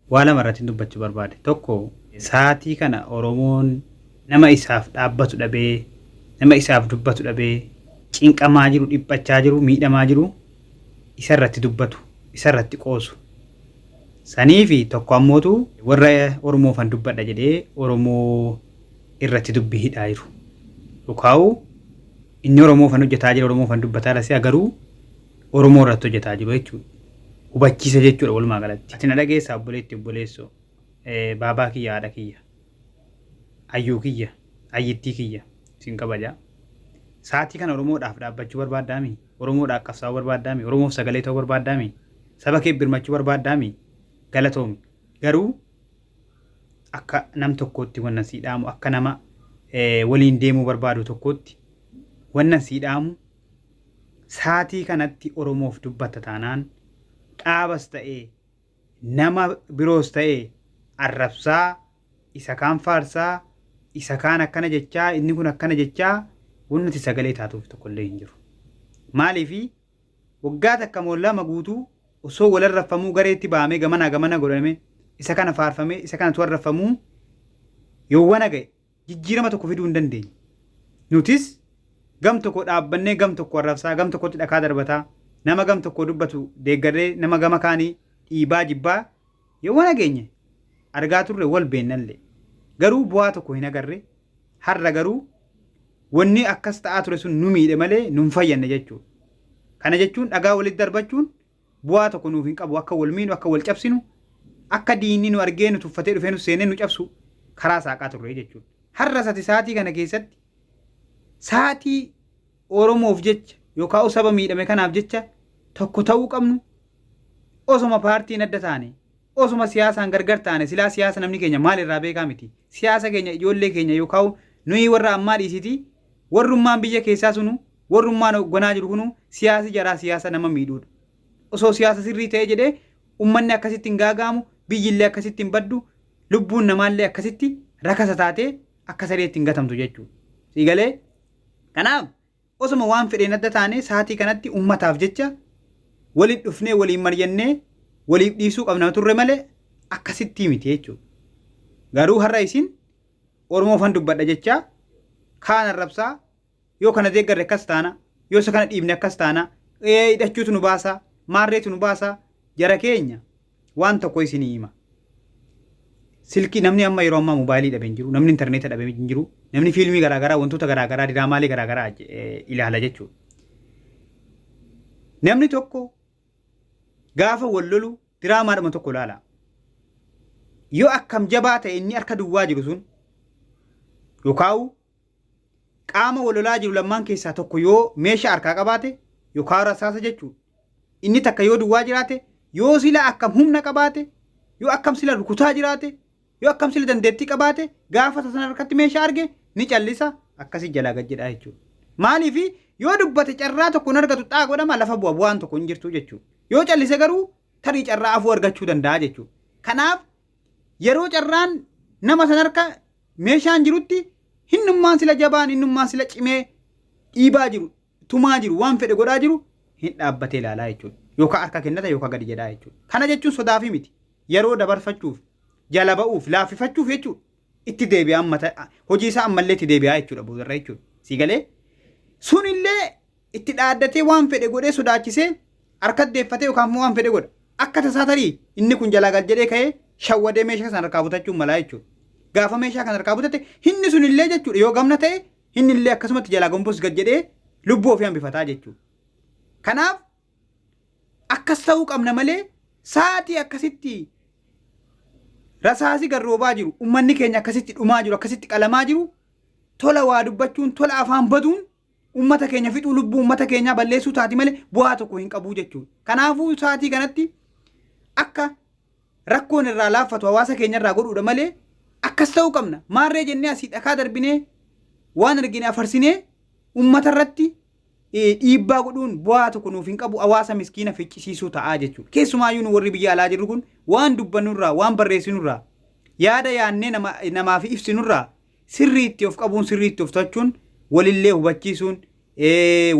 Waa lama irratti dubbachuu barbaade. Tokko sa'aatii kana Oromoon nama isaaf dhaabbatu dhabee, nama isaaf dubbatu dhabee, cinqamaa jiru, dhiphachaa jiru, miidhamaa jiru isa irratti dubbatu, isa irratti qoosu. Sanii fi tokko ammootu warra Oromoofan dubbadha jedhee Oromoo irratti dubbii hidhaa jiru. Dhukaa'u inni Oromoofan hojjetaa jira, Oromoofan dubbataa lasee agaruu Oromoo irratti hojjetaa jiru jechuudha. Hubachiisa jechuudha walumaa galatti. Ati na dhageessaa obboleetti obboleessoo baabaa kiyya haadha kiyya ayyuu kiyya ayyittii kiyya siin kabajaa. Sa'aatii kana Oromoodhaaf dhaabbachuu barbaaddaami? Oromoodhaaf qabsaa'uu barbaaddaami? Oromoof sagalee ta'uu barbaaddaami? Saba kee birmachuu barbaaddaami? Galatoomi. Garuu akka nam tokkootti wannan sii dhaamu, akka nama waliin deemuu barbaadu tokkootti wannan sii dhaamu sa'aatii kanatti Oromoof dubbatta taanaan dhaabas ta'ee nama biroos ta'ee arrabsaa isa kaan faarsaa isa kaan akkana jechaa inni kun akkana jechaa wannati sagalee taatuuf tokkollee hin jiru. Maaliifi waggaa takka moollama guutuu osoo wal arrafamuu gareetti baamee gamana godhame isa kana faarfamee isa kana arrafamuu yoo wana ga'e jijjiirama tokko fiduu hin dandeenye. Nutis gam tokko dhaabbannee gam tokko arrabsaa gam tokkotti dhakaa darbataa nama gam tokko dubbatu deeggarree nama gama kaanii dhiibaa jibbaa yoo wana geenye argaa turre wal beennallee garuu bu'aa tokko hin agarre. Har'a garuu wanni akkas ta'aa ture sun nu miidhe malee nun fayyanne jechuudha. Kana jechuun dhagaa walitti darbachuun bu'aa tokko nuuf hin qabu. Akka wal miinu, akka wal cabsinu, akka diinni nu argee nu tuffatee dhufee nu seenee nu cabsu karaa saaqaa turre jechuudha. Har'a sa'aatii kana keessatti sa'aatii Oromoof jecha yookaan saba miidhame kanaaf jecha tokko ta'uu qabnu osoma paartiin adda taane osoma siyaasaan gargar taane silaa siyaasa namni keenya maal irraa beekaa miti. Siyaasa keenya ijoollee keenya yookaan nuyi warra ammaa dhiisiti warrummaan biyya keessaa sunu warrummaan gonaa jiru kunu siyaasi jaraa siyaasa nama miidhuudha. Osoo siyaasa sirrii ta'ee jedhee ummanni akkasitti hin gaagaamu, biyyillee akkasitti hin baddu, lubbuun namaallee akkasitti rakasa taatee akka sareetti hin gatamtu jechuudha. Siigalee kanaaf osoma waan fedheen adda taane sa'aatii kanatti ummataaf jecha waliin dhufnee waliin mari'annee waliif dhiisuu qabna turre malee akkasitti miti jechuudha. Garuu har'a isin Oromoofan dubbadha jecha kaan arrabsaa yoo kana deeggarre akkas taana yoo isa kana dhiibne akkas taana hidhachuutu nu baasaa maarreetu nu baasaa jara keenya waan tokko isinii hima. Silkii namni amma yeroo ammaa mobaayilii dhabee hin jiru, namni intarneeta dhabee hin jiru, namni fiilmii garaagaraa wantoota garaagaraa diraamaalee garaagaraa ilaala jechuudha. Namni tokko gaafa wal lolu diraamaadhuma tokko ilaala. Yoo akkam jabaa ta'e inni harka duwwaa jiru sun yookaan qaama wal lolaa jiru lammaan keessaa tokko yoo meeshaa harkaa qabaate yookaan rasaasa jechuudha. Inni takka yoo duwwaa jiraate yoo sila akkam humna qabaate yoo akkam sila rukutaa jiraate yoo akkam sila dandeettii qabaate gaafa sana harkatti meeshaa arge ni callisa akkasii jalaa gad jedhaa jechuudha. Maaliifi yoo dubbate carraa tokko hin argatu xaa godhama lafa bu'aan tokko hin jirtu jechuudha. Yoo callise garuu tarii carraa afuu argachuu danda'a jechuudha. Kanaaf yeroo carraan nama san harka meeshaan jirutti hinnummaan sila jabaan hinnummaan sila cimee dhiibaa jiru tumaa jiru waan fedhe godhaa jiru hin dhaabbatee ilaalaa jechuudha. Yookaan harka kennata yookaan gadi jedhaa jechuudha. Kana jechuun sodaafii miti. Yeroo dabarfachuuf jala ba'uuf laaffifachuuf jechuudha. Itti deebi'aa ammata hojii isaa ammallee itti deebi'aa jechuudha boodarra jechuudha. Siigalee sunillee itti dhaaddatee waan fedhe godhee sodaachisee harka deeffatee yookaan waan fedhe godha. Akka tasaa tarii inni kun jalaa gad jedhee ka'ee shawwadee meeshaa sana harkaa butachuun malaa jechuudha. Gaafa meeshaa kana harkaa butate inni sunillee jechuudha yoo gamna ta'e innillee akkasumatti jalaa gomboos gad jedhee lubbuu ofii hambifataa jechuudha. Kanaaf akkas ta'uu qabna malee sa'aatii akkasitti rasaasii garroobaa jiru ummanni keenya akkasitti dhumaa jiru akkasitti qalamaa jiru tola waa dubbachuun tola afaan baduun ummata keenya fixuu lubbuu ummata keenyaa balleessuu taati malee bu'aa tokko hin qabu jechuudha. Kanaafuu sa'aatii kanatti akka rakkoon irraa laaffatu hawaasa keenya irraa godhuudha malee akkas ta'uu qabna. Maarree jennee asii dhakaa darbinee waan argine afarsinee ummata irratti dhiibbaa godhuun bu'aa tokko nuuf hin qabu. Hawaasa miskiina ficcisiisuu ta'aa jechuudha. Keessumaayyuu nu warri biyya alaa jirru kun waan dubbannurraa waan barreessinurraa yaada yaannee namaaf ibsinurraa sirriitti of qabuun sirriitti of to'achuun walillee hubachiisuun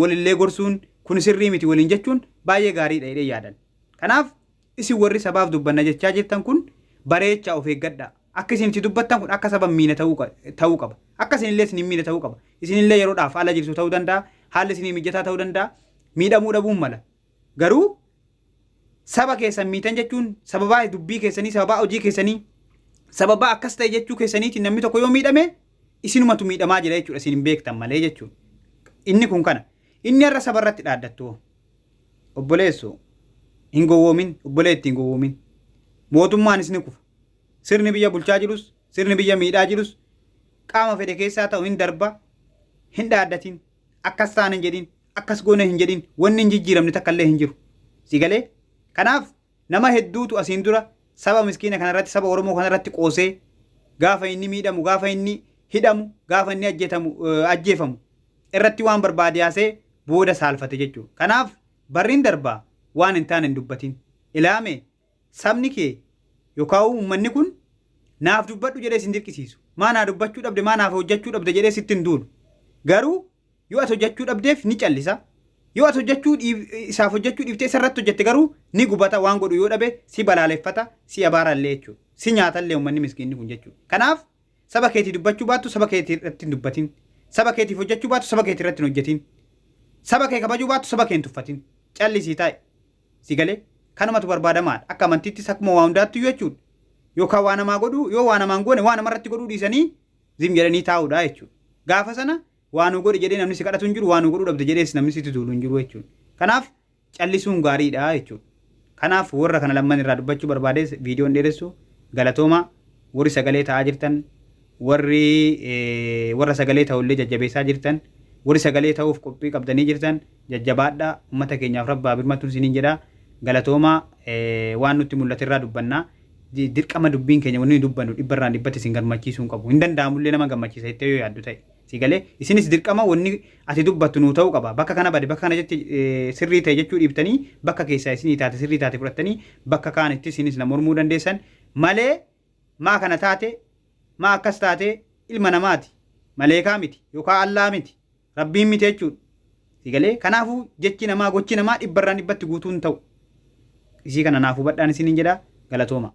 walillee gorsuun kun sirrii miti waliin jechuun baay'ee gaariidha jedhee yaadan. Kanaaf isin warri sabaaf dubbanna jechaa jirtan kun bareechaa of eeggadhaa. Akka isin itti dubbattan kun akka saba miina ta'uu qaba. Akka isin illee isin miina ta'uu qaba. Isin illee yeroodhaaf haala jirtu ta'uu danda'a. Haalli isin mijataa ta'uu danda'a. Miidhamuu dhabuun mala. Garuu saba keessan miitan jechuun sababaa dubbii keessanii, sababaa hojii keessanii, sababaa akkas ta'e jechuu keessaniitiin namni tokko yoo miidhame isinumatu miidhamaa jira jechuudha. Isin hin beektan malee jechuudha. Inni kun kana. Inni har'a saba irratti dhaaddattu. Obboleessoo hin gowwoomin, obboleetti hin gowwoomin. Mootummaanis ni kufa. Sirni biyya bulchaa jirus, sirni biyya miidhaa jirus qaama fedhe keessaa ta'u hin darba, hin dhaaddatin, akkas taane hin jedhin, akkas goone hin jedhin, wanni hin jijjiiramne takka illee hin jiru. Si galee? Kanaaf nama hedduutu asiin dura saba miskiina kanarratti, saba Oromoo kanarratti qoosee gaafa inni miidhamu, gaafa inni hidhamu, gaafa inni ajjeefamu irratti waan barbaade yaasee booda saalfate jechuudha. Kanaaf barriin darbaa waan hin taane hin dubbatin. Ilaame sabni kee yookaan uummanni kun naaf dubbadhu jedhee sin dirqisiisu. Maa naa dubbachuu dhabde, maa naaf hojjechuu dhabde jedhee sitti hin duulu. Garuu yoo ati hojjechuu dhabdeef ni callisa. Yoo ati isaaf hojjechuu dhiiftee isarratti hojjette garuu ni gubata, waan godhu yoo dhabe si balaaleffata, si abaarallee jechuudha. Si nyaatallee uummanni miskiinni kun jechuudha. Kanaaf saba keetii dubbachuu baattu saba keetii irratti hin dubbatin. Saba keetiif hojjechuu baattu saba keetii irratti hin hojjetin. Saba kee kabajuu baattu saba kee hin tuffatin. Callisii taa'e. Si galee? Kanumatu barbaadamaadha. Akka amantiittis akkuma waa hundaatti jechuudha. Yookaan waa namaa godhuu, yoo waa namaan goone waa namarratti godhuu dhiisanii zim jedhanii taa'uudha jechuudha. Gaafa sana waa nu godhe jedhee namni si kadhatu hin jiru, waa nu godhuu dhabde jedhees namni sitti tuulu hin jiru jechuudha. Kanaaf callisuun gaariidha jechuudha. Kanaaf warra kana lamman irraa dubbachuu barbaadees viidiyoon dheeressu galatooma warri sagalee ta'aa jirtan, warra sagalee ta'ullee jajjabeessaa jirtan, warri sagalee ta'uuf qophii qabdanii jirtan jajjabaadhaa uummata keenyaaf rabbaa birmatuun isiniin jedhaa. Galatooma waan nutti mul'ate irraa dubbannaa. Dirqama dubbiin keenya wanni dubbannu dhibbarraan dhibbatti isin gammachiisuu hin qabu. Hin danda'amullee nama gammachiisa jettee yoo yaaddu ta'e. Si galee isinis dirqama wanni ati dubbattu nuu ta'uu qaba. Bakka kana bade bakka kana jetti sirrii ta'e jechuu dhiibtanii bakka keessaa isinii taate sirrii taate fudhattanii bakka kaanitti isinis nama mormuu dandeessan malee maa kana taate maa akkas taate ilma namaati. Maleekaa miti yookaan allaa miti. Rabbiin miti jechuudha. Si galee kanaafuu jechi namaa gochi namaa dhibbarraan dhibbatti guutuu hin ta'u. Isii kana naafuu badhaan isiniin jedhaa galatooma.